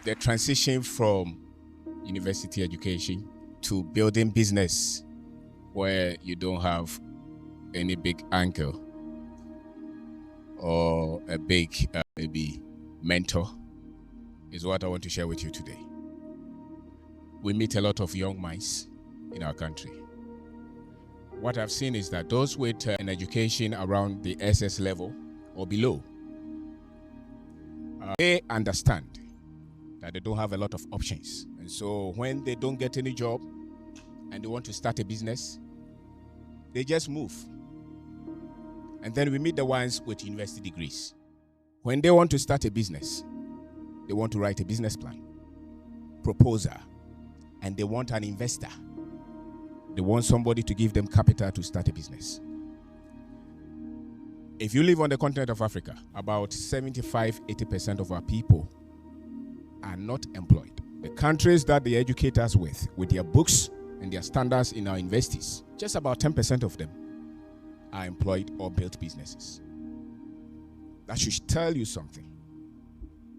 the transition from university education to building business where you don't have any big anchor or a big maybe mentor is what I want to share with you today. We meet a lot of young minds in our country. What I've seen is that those with an education around the SS level or below, they understand that they don't have a lot of options. And so when they don't get any job and they want to start a business, they just move. And then we meet the ones with university degrees. When they want to start a business, they want to write a business plan, proposal, and they want an investor. They want somebody to give them capital to start a business. If you live on the continent of Africa, about 75-80% of our people are not employed. The countries that they educate us with their books and their standards in our universities, just about 10% of them are employed or built businesses. That should tell you something.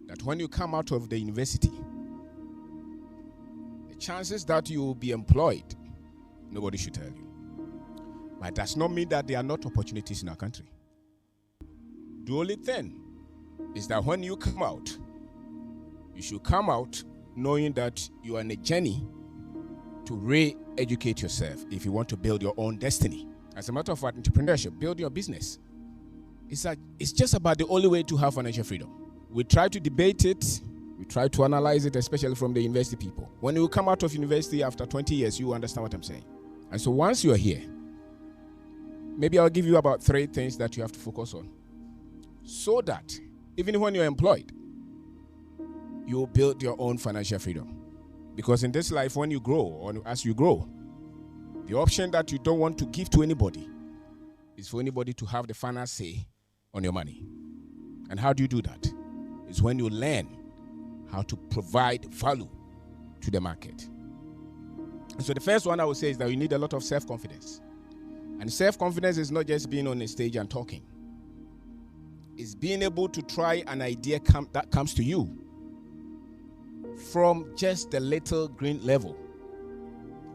That when you come out of the university, the chances that you will be employed, nobody should tell you. But it does not mean that there are not opportunities in our country. The only thing is that when you come out, you should come out knowing that you are on a journey to re-educate yourself if you want to build your own destiny. As a matter of fact, entrepreneurship, build your business. It's just about the only way to have financial freedom. We try to debate it. We try to analyze it, especially from the university people. When you come out of university after 20 years, you understand what I'm saying. And so once you're here, maybe I'll give you about 3 things that you have to focus on, so that even when you're employed, you'll build your own financial freedom. Because in this life, when you grow, or as you grow, the option that you don't want to give to anybody is for anybody to have the final say on your money. And how do you do that? It's when you learn how to provide value to the market. And so the first one I would say is that you need a lot of self-confidence. And self-confidence is not just being on a stage and talking. It's being able to try an idea that comes to you from just the little green level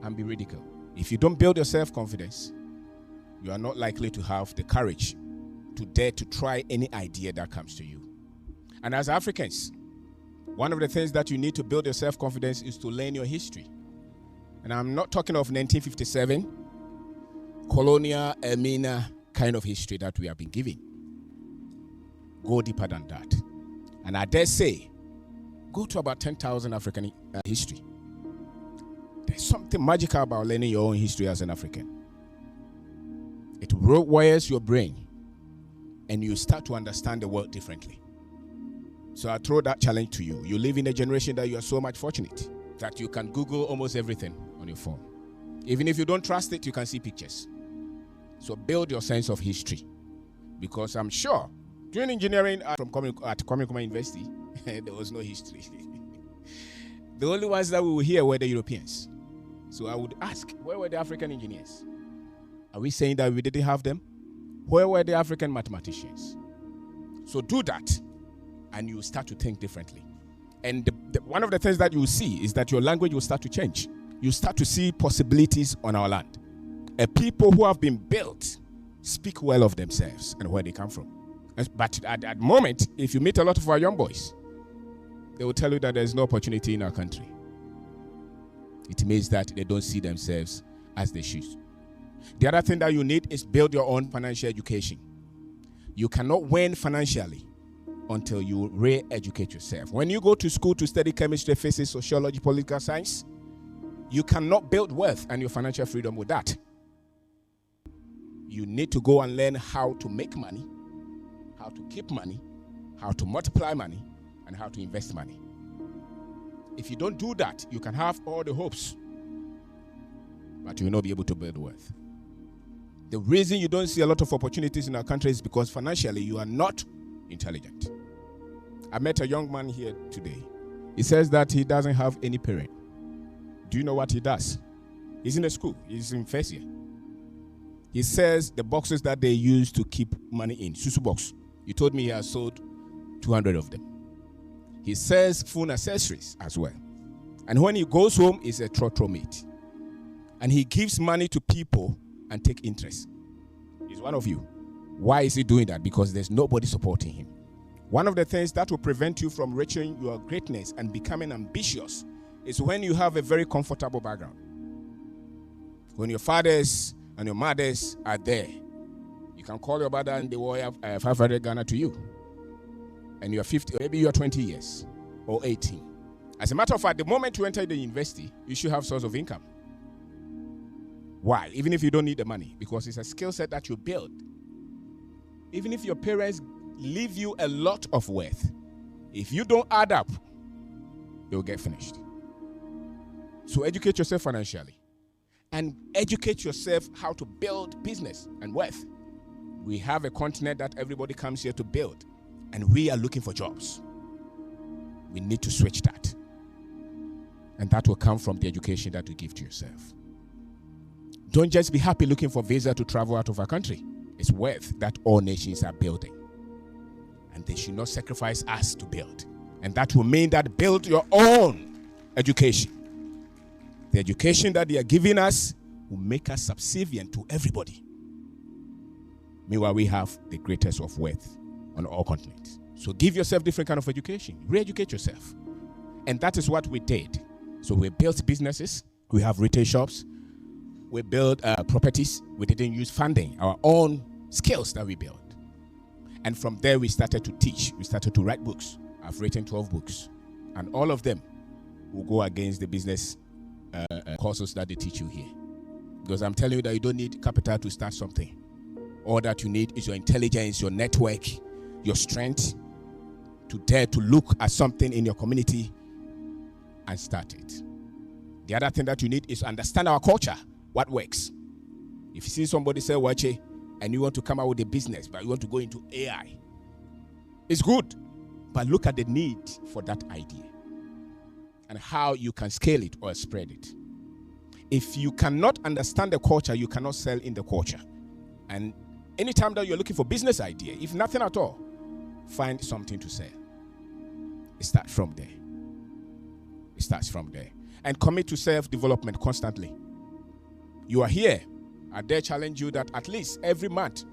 and be ridiculed. If you don't build your self-confidence, you are not likely to have the courage to dare to try any idea that comes to you. And as Africans, one of the things that you need to build your self-confidence is to learn your history. And I'm not talking of 1957, colonial, Emina kind of history that we have been given. Go deeper than that. And I dare say, go to about 10,000 African history. There's something magical about learning your own history as an African. It rewires your brain and you start to understand the world differently. So I throw that challenge to you. You live in a generation that you are so much fortunate that you can Google almost everything on your phone. Even if you don't trust it, you can see pictures. So build your sense of history. Because I'm sure during engineering at Kwame University, there was no history. The only ones that we were here were the Europeans. So I would ask, where were the African engineers? Are we saying that we didn't have them? Where were the African mathematicians? So do that, and you start to think differently. And one of the things that you will see is that your language will start to change. You start to see possibilities on our land. People who have been built speak well of themselves and where they come from. But at that moment, if you meet a lot of our young boys, they will tell you that there's no opportunity in our country. It means that they don't see themselves as they should. The other thing that you need is build your own financial education. You cannot win financially until you re-educate yourself. When you go to school to study chemistry, physics, sociology, political science, you cannot build wealth and your financial freedom with that. You need to go and learn how to make money, how to keep money, how to multiply money, and how to invest money. If you don't do that, you can have all the hopes, but you will not be able to build wealth. The reason you don't see a lot of opportunities in our country is because financially you are not intelligent. I met a young man here today. He says that he doesn't have any parent. Do you know what he does? He's in a school. He's in first year. He says the boxes that they use to keep money in, susu box. He told me he has sold 200 of them. He sells phone accessories as well. And when he goes home, he's a trotro mate. And he gives money to people and take interest. He's one of you. Why is he doing that? Because there's nobody supporting him. One of the things that will prevent you from reaching your greatness and becoming ambitious is when you have a very comfortable background. When your fathers and your mothers are there, you can call your brother and they will have 500 Ghana to you. And you're 50, maybe you're 20 years or 18. As a matter of fact, the moment you enter the university, you should have source of income. Why? Even if you don't need the money, because it's a skill set that you build. Even if your parents leave you a lot of wealth, if you don't add up, it will get finished. So educate yourself financially and educate yourself how to build business and wealth. We have a continent that everybody comes here to build, and we are looking for jobs. We need to switch that. And that will come from the education that you give to yourself. Don't just be happy looking for visa to travel out of our country. It's wealth that all nations are building. And they should not sacrifice us to build. And that will mean that build your own education. The education that they are giving us will make us subservient to everybody. Meanwhile, we have the greatest of wealth on all continents. So give yourself different kind of education. Re-educate yourself. And that is what we did. So we built businesses. We have retail shops. We built properties. We didn't use funding. Our own skills that we built. And from there, we started to teach. We started to write books. I've written 12 books. And all of them will go against the business courses that they teach you here. Because I'm telling you that you don't need capital to start something. All that you need is your intelligence, your network, your strength to dare to look at something in your community and start it. The other thing that you need is understand our culture, what works. If you see somebody say, Wache, and you want to come out with a business, but you want to go into AI, it's good, but look at the need for that idea and how you can scale it or spread it. If you cannot understand the culture, you cannot sell in the culture. And anytime that you're looking for business idea, if nothing at all, find something to sell. It starts from there. It starts from there. And commit to self-development constantly. You are here. I dare challenge you that at least every month,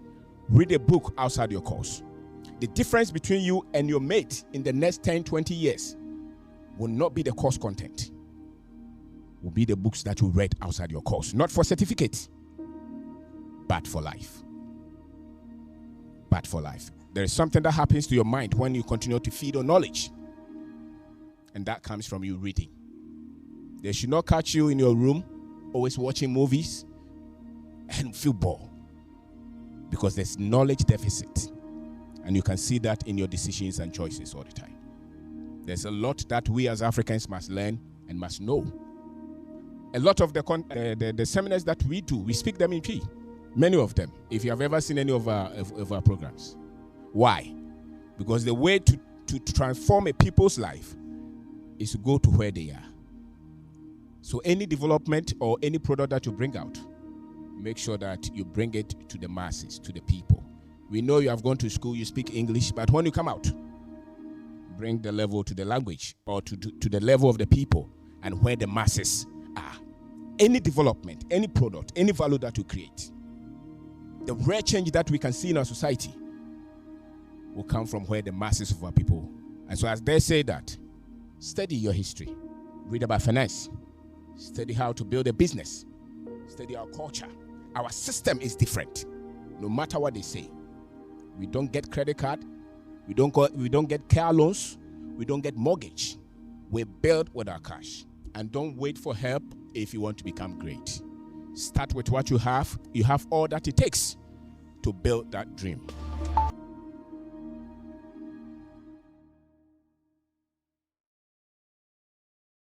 read a book outside your course. The difference between you and your mate in the next 10, 20 years will not be the course content. Will be the books that you read outside your course. Not for certificate, but for life. But for life. There is something that happens to your mind when you continue to feed on knowledge. And that comes from you reading. They should not catch you in your room, always watching movies and feel bored. Because there's knowledge deficit. And you can see that in your decisions and choices all the time. There's a lot that we as Africans must learn and must know. A lot of the seminars that we do, we speak them in P. Many of them, if you have ever seen any of our programs. Why? Because the way to transform a people's life is to go to where they are. So any development or any product that you bring out, make sure that you bring it to the masses, to the people. We know you have gone to school, you speak English, but when you come out, bring the level to the language or to the level of the people and where the masses are. Any development, any product, any value that you create, the rare change that we can see in our society will come from where the masses of our people. And so as they say that, study your history. Read about finance. Study how to build a business. Study our culture. Our system is different. No matter what they say. We don't get credit card. We don't get car loans. We don't get mortgage. We build with our cash. And don't wait for help if you want to become great. Start with what you have. You have all that it takes to build that dream.